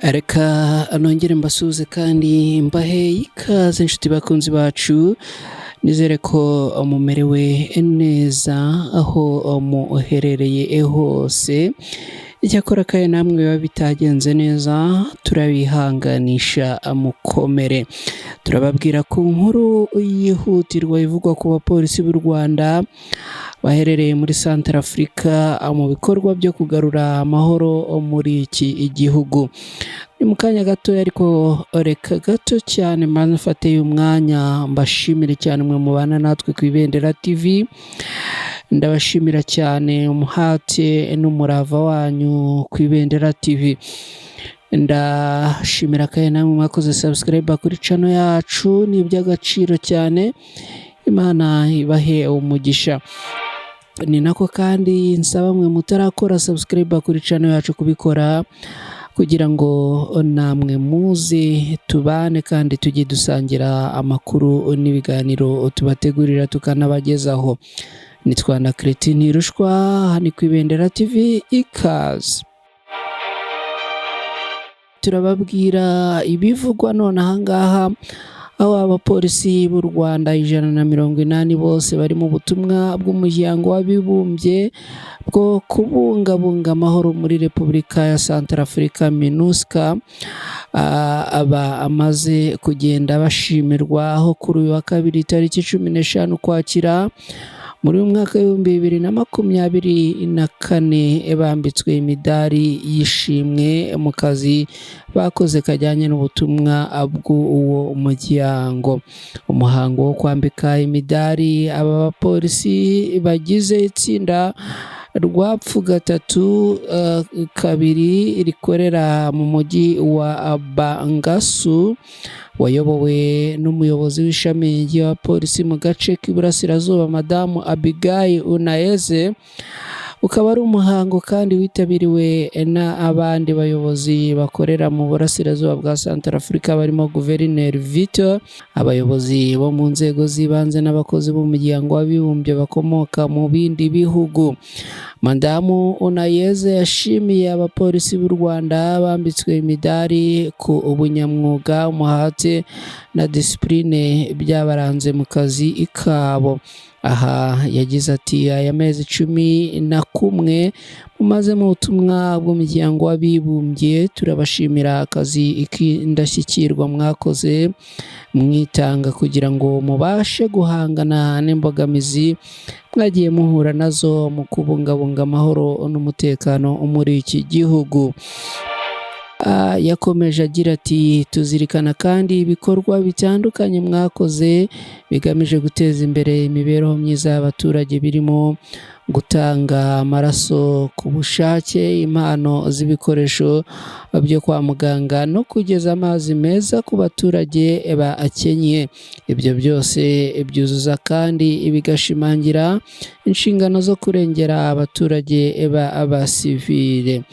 Reka nongere mbasuze kandi mbahe ikaze inshuti bakunzi bacu, nizere ko mumerewe neza aho muherereye hose. Icyakora kandi namwe biba bitagenze neza turabihanganisha mukomere. Turababwira ku nkuru yihutirwa ivugwa ku bapolisi b'u Rwanda baherereye muri Central Africa mu bikorwa byo kugarura amahoro muri iki gihugu. Ni mu kanya gato ariko reka gato cyane maze mfate uyu mwanya mbashimire cyane mwe mubana natwe ku Ibendera TV. Ndabashimira cyane umuhate n'umurava wanyu ku Ibendera TV. Ndashimira kandi namwe mwakoze subscribe kuri channel yacu, ni iby'agaciro cyane. Imana ibahe umugisha. Ni nako kandi nsaba mwe mutarakora subscribe kuri channel yacu kubikora, kugira ngo namwe muze tubane kandi tujye dusangira amakuru n'ibiganiro tubategurira tukanabagezaho. Nitwa na Cretini Rushwa, hani ku Ibendera TV, ikaze. Turababwira ibivugwa none ahangaha, aho abapolisi b'u Rwanda 180 bose bari mu butumwa bw'umuryango w'abibumbye bwo kubungabunga amahoro muri Repubulika ya Central Africa MINUSCA, amaze kugenda bashimirwa aho kuri uyu wa kabiri tariki 15 Ukwakira muri mwaka wa 2024 bambitswe imidari yishimwe mu kazi bakoze kajyanye n'ubutumwa bw'uwo muryango. Umuhango wo kwambika imidari aba bapolisi bagize itsinda rwapfu gatatu kabiri rikorera mu mujyi wa Bangasu, wayobowe n'umuyobozi w'ishami ry'abapolisi mu gace k'iburasirazuba Madamu Abigail Unayeze. Ukaba ari umuhango kandi witabiriwe n'abandi bayobozi bakorera mu burasirazuba bwa Central Africa barimo Guverineri Vito, abayobozi bo mu nzego z'ibanze n'abakozi b'umuryango w'abibumbye bakomoka mu bindi bihugu. Madamu Unayeze yashimiye abapolisi b'u Rwanda bambitswe imidari ku ubunyamwuga, umuhate na discipline byabaranze mu kazi kabo. Aha yagize ati, aya mezi 11 mumaze mu butumwa bw'umuryango w'abibumbye, turabashimira akazi k'indashyikirwa mwakoze mwitanga kugira ngo mubashe guhangana n'imbogamizi mwagiye muhura nazo mu kubungabunga amahoro n'umutekano muri iki gihugu. Yakomeje agira ati, tuzirikana kandi ibikorwa bitandukanye mwakoze bigamije guteza imbere imibereho myiza y'abaturage, birimo gutanga amaraso ku bushake, impano z'ibikoresho byo kwa muganga no kugeza amazi meza ku baturage bakenye. Ibyo byose byuzuza kandi bigashimangira inshingano zo kurengera abaturage b'abasivile.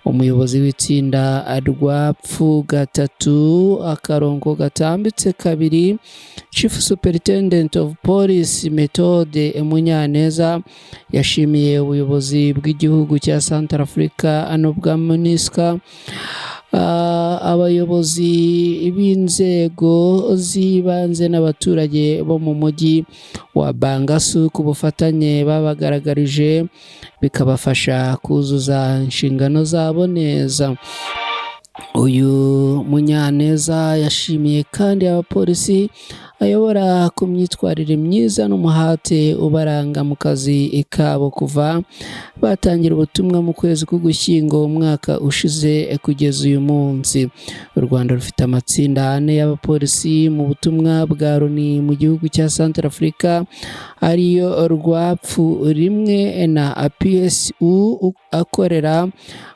Umuyobozi w'itsinda rwapfu gatatu akarongo gatambitse kabiri, Chief Superintendent of Police Methode Munyaneza, yashimiye ubuyobozi bw'igihugu cya Central Africa n'ubwa MINUSCA, abayobozi b'inzego z'ibanze n'abaturage bo mu mujyi wa Bangasu ku bufatanye babagaragarije, bikabafasha kuzuza inshingano zabo neza. Uyu Munyaneza yashimiye kandi abapolisi ayobora ku myitwarire myiza n'umuhate ubaranga mu kazi kabo kuva batangira ubutumwa mu kwezi k'Ugushyingo umwaka ushize kugeza uyu munsi. U Rwanda rufite amatsinda 4 y'abapolisi mu butumwa bwa Loni mu gihugu cya Central Africa, ariyo rwapfu 1 na PSU akorera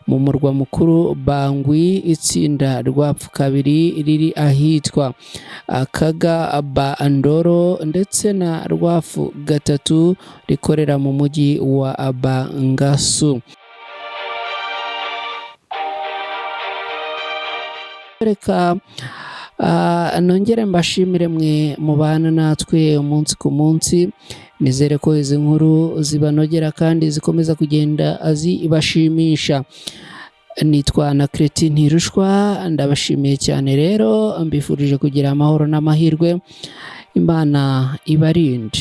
mu murwa mukuru Bangui, itsinda rwapfu 2 riri ahitwa Kaga Bandoro, ndetse na rwafu 3 rikorera mu mujyi wa Bangasu. Reka nongere mbashimire mwe mubana natwe umunsi ku munsi. Nizere ko izi nkuru zibanogera kandi zikomeza kugenda zibashimisha. nitwa na Kreti Ntirushwa, ndabashimiye cyane rero, mbifurije kugira amahoro n'amahirwe, Imana ibarinde.